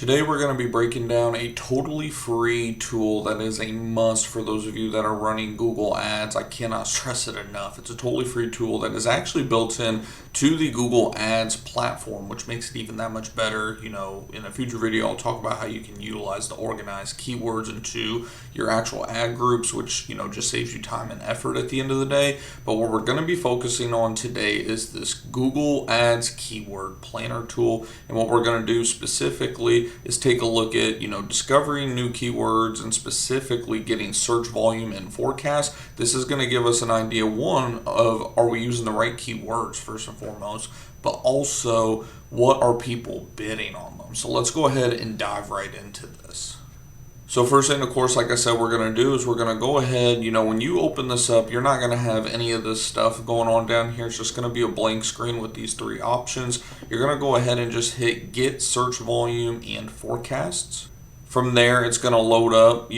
Today we're going to be breaking down a totally free tool that is a must for those of you that are running Google Ads. I cannot stress it enough. It's a totally free tool that is actually built in to the Google Ads platform, which makes it even that much better. In a future video, I'll talk about how you can utilize the organized keywords into your actual ad groups, which, just saves you time and effort at the end of the day. But what we're going to be focusing on today is this Google Ads keyword planner tool. And what we're going to do specifically is take a look at, discovering new keywords and specifically getting search volume and forecast. This is going to give us an idea, one, of are we using the right keywords first and foremost, but also what are people bidding on them. So let's go ahead and dive right into this. So first thing, of course, like I said, we're going to do is we're going to go ahead, when you open this up, you're not going to have any of this stuff going on down here. It's just going to be a blank screen with these three options. You're going to go ahead and just hit Get Search Volume and Forecasts. From there, it's going to load up,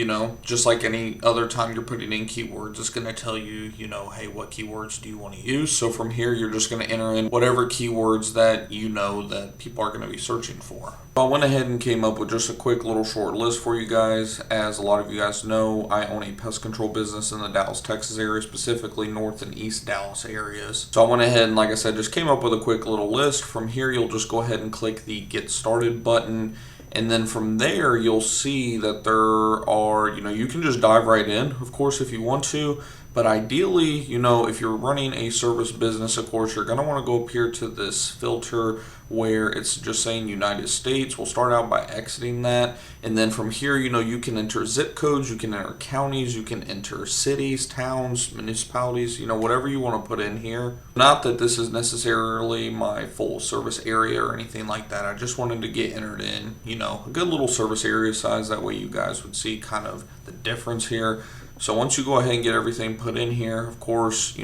just like any other time you're putting in keywords. It's going to tell you, hey, what keywords do you want to use? So from here, you're just going to enter in whatever keywords that that people are going to be searching for. I went ahead and came up with just a quick little short list for you guys. As a lot of you guys know, I own a pest control business in the Dallas, Texas area, specifically North and East Dallas areas. So I went ahead and, like I said, just came up with a quick little list. From here, you'll just go ahead and click the Get Started button. And then from there, you'll see that there are, you can just dive right in, of course, if you want to. But ideally, if you're running a service business, of course, you're going to want to go up here to this filter where it's just saying United States. We'll start out by exiting that. And then from here, you can enter zip codes, you can enter counties, you can enter cities, towns, municipalities, whatever you want to put in here. Not that this is necessarily my full service area or anything like that. I just wanted to get entered in, a good little service area size. That way you guys would see kind of the difference here. So once you go ahead and get everything put in here, of course,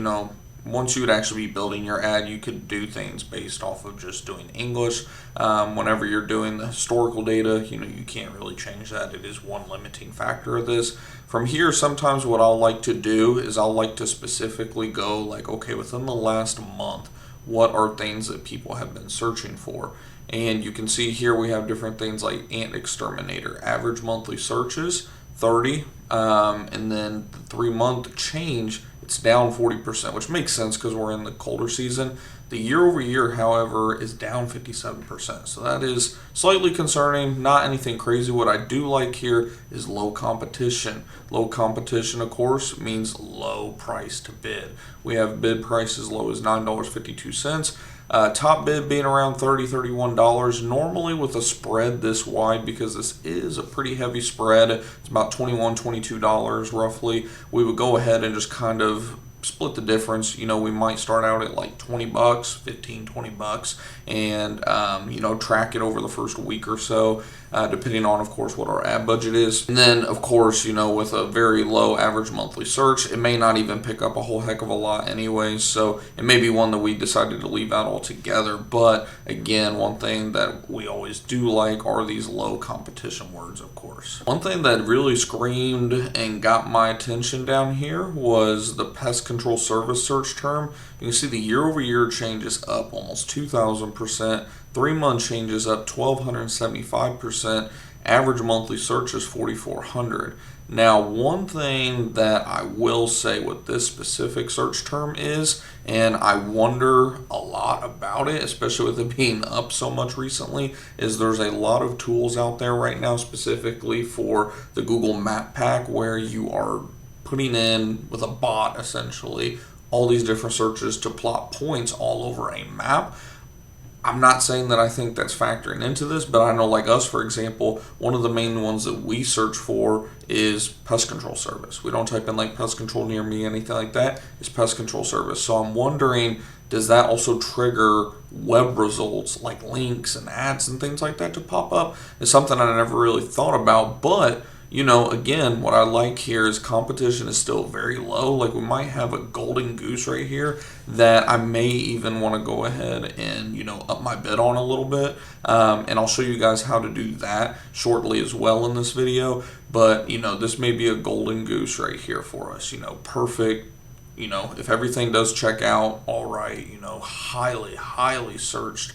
once you would actually be building your ad, you could do things based off of just doing English. Whenever you're doing the historical data, you can't really change that. It is one limiting factor of this. From here, sometimes what I'll like to do is I'll like to specifically go like, okay, within the last month, what are things that people have been searching for? And you can see here we have different things like ant exterminator, average monthly searches, 30, and then the 3-month change, it's down 40%, which makes sense because we're in the colder season. The year over year, however, is down 57%. So that is slightly concerning, not anything crazy. What I do like here is low competition. Low competition, of course, means low price to bid. We have bid price as low as $9.52. Top bid being around $30, $31. Normally with a spread this wide, because this is a pretty heavy spread, it's about $21, $22 roughly. We would go ahead and just kind of split the difference. We might start out at like $20, $15, $20, and track it over the first week or so, depending on, of course, what our ad budget is. And then, of course, with a very low average monthly search, it may not even pick up a whole heck of a lot anyways. So it may be one that we decided to leave out altogether. But again, one thing that we always do like are these low competition words, of course. One thing that really screamed and got my attention down here was the pest control service search term. You can see the year over year change is up almost 2,000%. 3-month change is up 1,275%. Average monthly search is 4,400. Now, one thing that I will say with this specific search term is, and I wonder a lot about it, especially with it being up so much recently, is there's a lot of tools out there right now specifically for the Google Map Pack where you are putting in with a bot essentially all these different searches to plot points all over a map. I'm not saying that I think that's factoring into this, but I know, like us, for example, one of the main ones that we search for is pest control service. We don't type in like pest control near me, anything like that. It's pest control service. So I'm wondering, does that also trigger web results like links and ads and things like that to pop up? It's something I never really thought about, but again, what I like here is competition is still very low. Like we might have a golden goose right here that I may even want to go ahead and, up my bid on a little bit. And I'll show you guys how to do that shortly as well in this video. But, this may be a golden goose right here for us, perfect. If everything does check out, all right, highly searched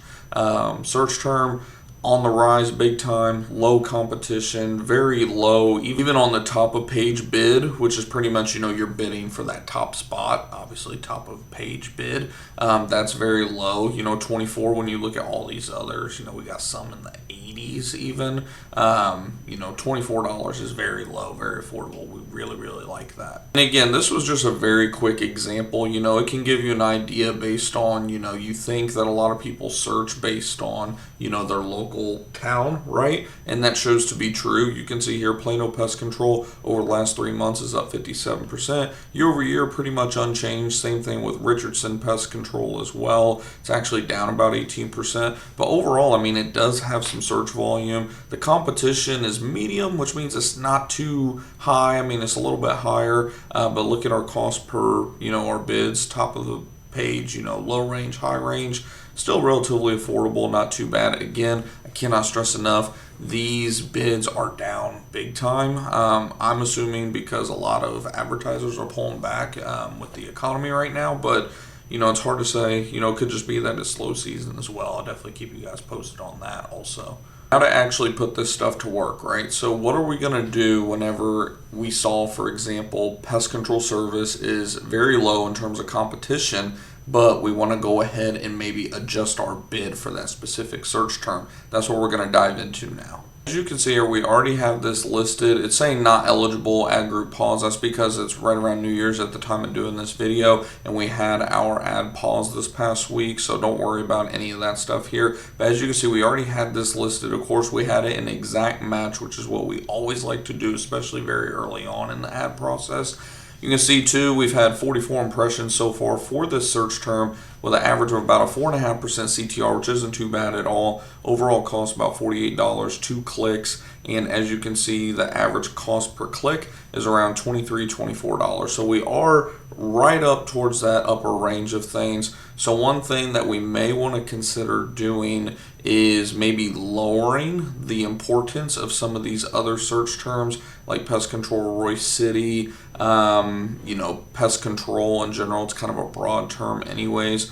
search term. on the rise big time, low competition, very low, even on the top of page bid, which is pretty much, you're bidding for that top spot, obviously top of page bid. That's very low, 24 when you look at all these others, we got some in the 80s even. $24 is very low, very affordable. We really, really like that. And again, this was just a very quick example. It can give you an idea based on, you think that a lot of people search based on, their local town, right? And that shows to be true. You can see here Plano Pest Control over the last 3 months is up 57%. Year over year, pretty much unchanged. Same thing with Richardson Pest Control as well. It's actually down about 18%. But overall, it does have some search volume. The competition is medium, which means it's not too high. It's a little bit higher. But look at our cost per, our bids, top of the page, low range, high range. Still relatively affordable, not too bad. Again, I cannot stress enough, these bids are down big time. I'm assuming because a lot of advertisers are pulling back with the economy right now, but it's hard to say. It could just be that it's slow season as well. I'll definitely keep you guys posted on that also. How to actually put this stuff to work, right? So what are we going to do whenever we saw, for example, pest control service is very low in terms of competition, but we want to go ahead and maybe adjust our bid for that specific search term? That's what we're going to dive into now. As you can see here, we already have this listed. It's saying not eligible ad group pause. That's because it's right around New Year's at the time of doing this video, and we had our ad pause this past week, so don't worry about any of that stuff here. But as you can see, we already had this listed. Of course, we had it in exact match, which is what we always like to do, especially very early on in the ad process. You can see too, we've had 44 impressions so far for this search term with an average of about a 4.5% CTR, which isn't too bad at all. Overall cost about $48, 2 clicks. And as you can see, the average cost per click is around $23, $24. So we are right up towards that upper range of things. So one thing that we may want to consider doing is maybe lowering the importance of some of these other search terms like pest control, Royce City, pest control in general. It's kind of a broad term anyways.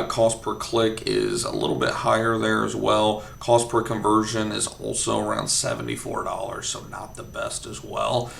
Cost per click is a little bit higher there as well. Cost per conversion is also around $74, so not the best as well.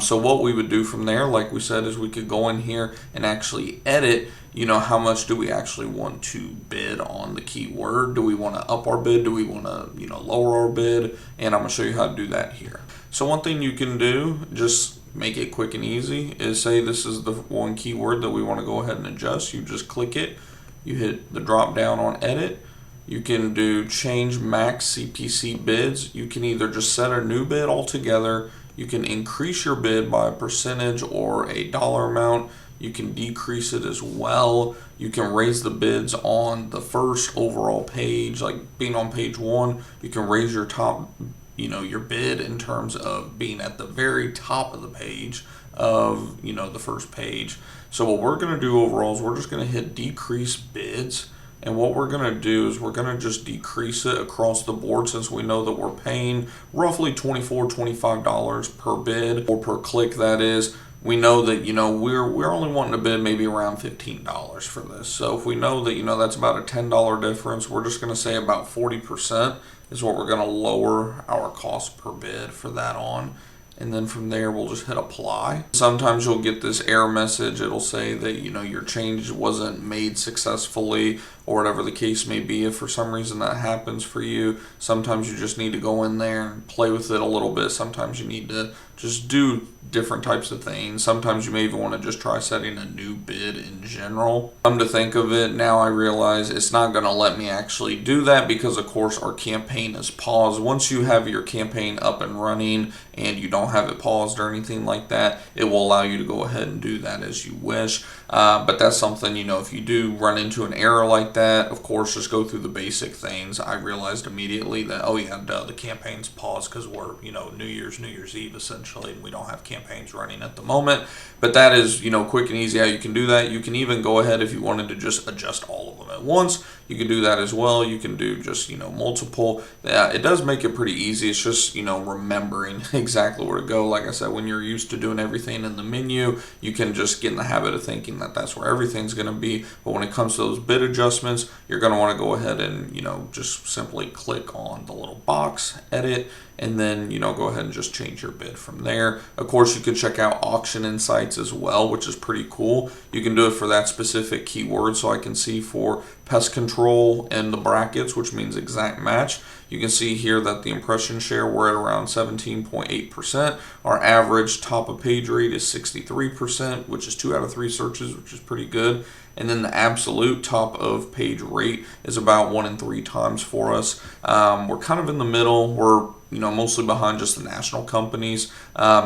So what we would do from there, like we said, is we could go in here and actually edit, how much do we actually want to bid on the keyword? Do we want to up our bid? Do we want to, lower our bid? And I'm going to show you how to do that here. So one thing you can do, just make it quick and easy, is say this is the one keyword that we want to go ahead and adjust. You just click it. You hit the drop down on edit. You can do change max CPC bids. You can either just set a new bid altogether. You can increase your bid by a percentage or a dollar amount. You can decrease it as well. You can raise the bids on the first overall page, like being on page 1. You can raise your top, your bid in terms of being at the very top of the page of, the first page. So what we're going to do overall is we're just going to hit decrease bids. And what we're going to do is we're going to just decrease it across the board, since we know that we're paying roughly $24, $25 per bid, or per click that is. We know that, we're only wanting to bid maybe around $15 for this. So if we know that, that's about a $10 difference, we're just going to say about 40% is what we're going to lower our cost per bid for that on. And then from there, we'll just hit apply. Sometimes you'll get this error message. It'll say that, your change wasn't made successfully, or whatever the case may be. If for some reason that happens for you, sometimes you just need to go in there and play with it a little bit. Sometimes you need to just do different types of things. Sometimes you may even want to just try setting a new bid in general. Come to think of it, now I realize it's not going to let me actually do that because, of course, our campaign is paused. Once you have your campaign up and running and you don't have it paused or anything like that, it will allow you to go ahead and do that as you wish. But that's something, if you do run into an error like that, of course, just go through the basic things. I realized immediately that, oh yeah, duh, the campaign's paused because we're, New Year's Eve essentially, and we don't have campaigns running at the moment. But that is, quick and easy how you can do that. You can even go ahead, if you wanted to just adjust all of them at once, you can do that as well. You can do just, multiple. It does make it pretty easy. It's just, remembering exactly where to go. Like I said, when you're used to doing everything in the menu, you can just get in the habit of thinking that that's where everything's going to be. But when it comes to those bid adjustments, adjustments, you're going to want to go ahead and, just simply click on the little box, edit, and then, go ahead and just change your bid from there. Of course, you can check out auction insights as well, which is pretty cool. You can do it for that specific keyword. So I can see for pest control and the brackets, which means exact match. You can see here that the impression share, we're at around 17.8%. Our average top of page rate is 63%, which is 2 out of 3 searches, which is pretty good. And then the absolute top of page rate is about 1 in 3 times for us. We're kind of in the middle. We're mostly behind just the national companies.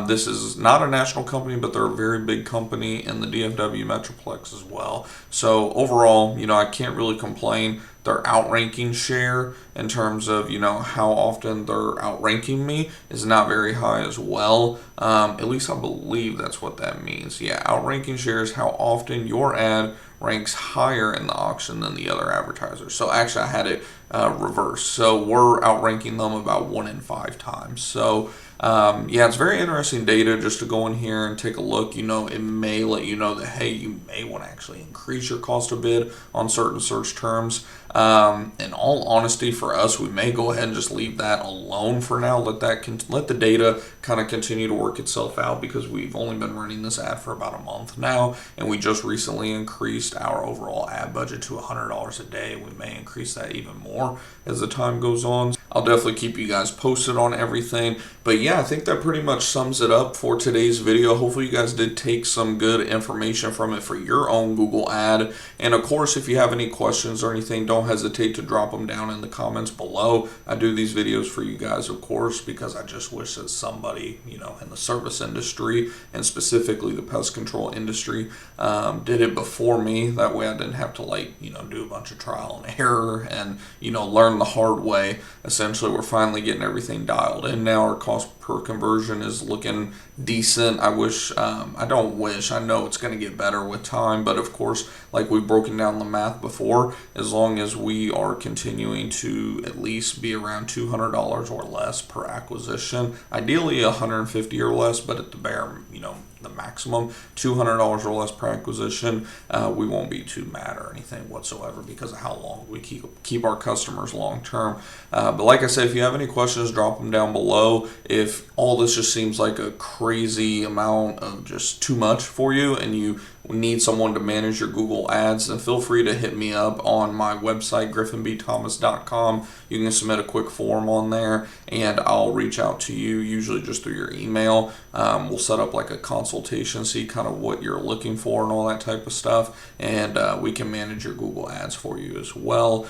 This is not a national company, but they're a very big company in the DFW Metroplex as well. So overall, I can't really complain. Their outranking share in terms of, how often they're outranking me is not very high as well. At least I believe that's what that means. Yeah, outranking share is how often your ad ranks higher in the auction than the other advertisers. So actually I had it reversed. So we're outranking them about 1 in 5 times. So yeah, it's very interesting data just to go in here and take a look. It may let you know that, hey, you may want to actually increase your cost of bid on certain search terms. In all honesty, for us, we may go ahead and just leave that alone for now. Let the data kind of continue to work itself out, because we've only been running this ad for about a month now, and we just recently increased our overall ad budget to $100 a day. We may increase that even more as the time goes on. I'll definitely keep you guys posted on everything. But yeah, I think that pretty much sums it up for today's video. Hopefully you guys did take some good information from it for your own Google ad. And of course, if you have any questions or anything, don't hesitate to drop them down in the comments below. I do these videos for you guys, of course, because I just wish that somebody, in the service industry and specifically the pest control industry did it before me. That way I didn't have to do a bunch of trial and error and, learn the hard way. Essentially, we're finally getting everything dialed in now. Our cost per conversion is looking decent. I know it's going to get better with time, but of course, like we've broken down the math before, as long as we are continuing to at least be around $200 or less per acquisition, ideally $150 or less, but at the bare, the maximum $200 or less per acquisition, we won't be too mad or anything whatsoever because of how long we keep our customers long term. But like I said, if you have any questions, drop them down below. If all this just seems like a crazy amount of just too much for you and you need someone to manage your Google ads, then feel free to hit me up on my website, griffinbthomas.com. You can submit a quick form on there and I'll reach out to you, usually just through your email. We'll set up like a consultation, see kind of what you're looking for and all that type of stuff, and we can manage your Google ads for you as well.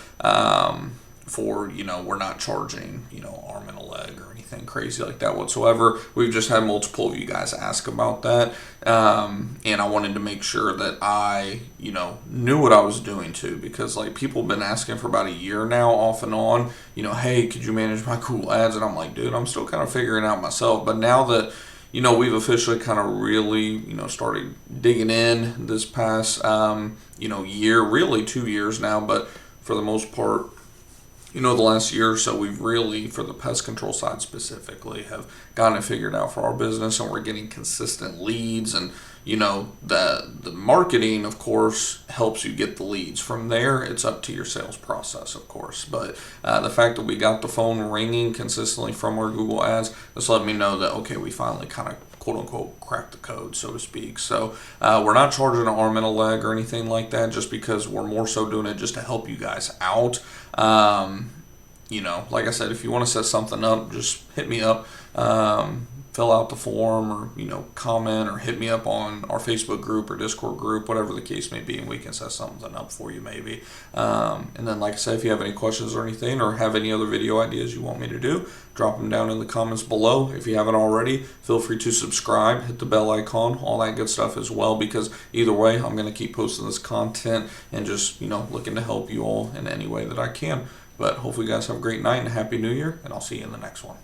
We're not charging, arm and a leg or anything crazy like that whatsoever. We've just had multiple of you guys ask about that. And I wanted to make sure that I, knew what I was doing too, because people have been asking for about a year now off and on, hey, could you manage my Google ads? And I'm like, dude, I'm still kind of figuring it out myself. But now that, we've officially kind of really, started digging in this past, year, really 2 years now, but for the most part, the last year or so, we've really, for the pest control side specifically, have gotten it figured out for our business, and we're getting consistent leads. And, the marketing, of course, helps you get the leads. From there, it's up to your sales process, of course. But the fact that we got the phone ringing consistently from our Google ads, this let me know that, okay, we finally kind of quote unquote crack the code, so to speak. So we're not charging an arm and a leg or anything like that, just because we're more so doing it just to help you guys out. Like I said, if you want to set something up, just hit me up. Fill out the form, or comment, or hit me up on our Facebook group or Discord group, whatever the case may be, and we can set something up for you maybe. And then, like I said, if you have any questions or anything, or have any other video ideas you want me to do, drop them down in the comments below. If you haven't already, feel free to subscribe, hit the bell icon, all that good stuff as well, because either way, I'm going to keep posting this content and just looking to help you all in any way that I can. But hopefully you guys have a great night and a happy new year, and I'll see you in the next one.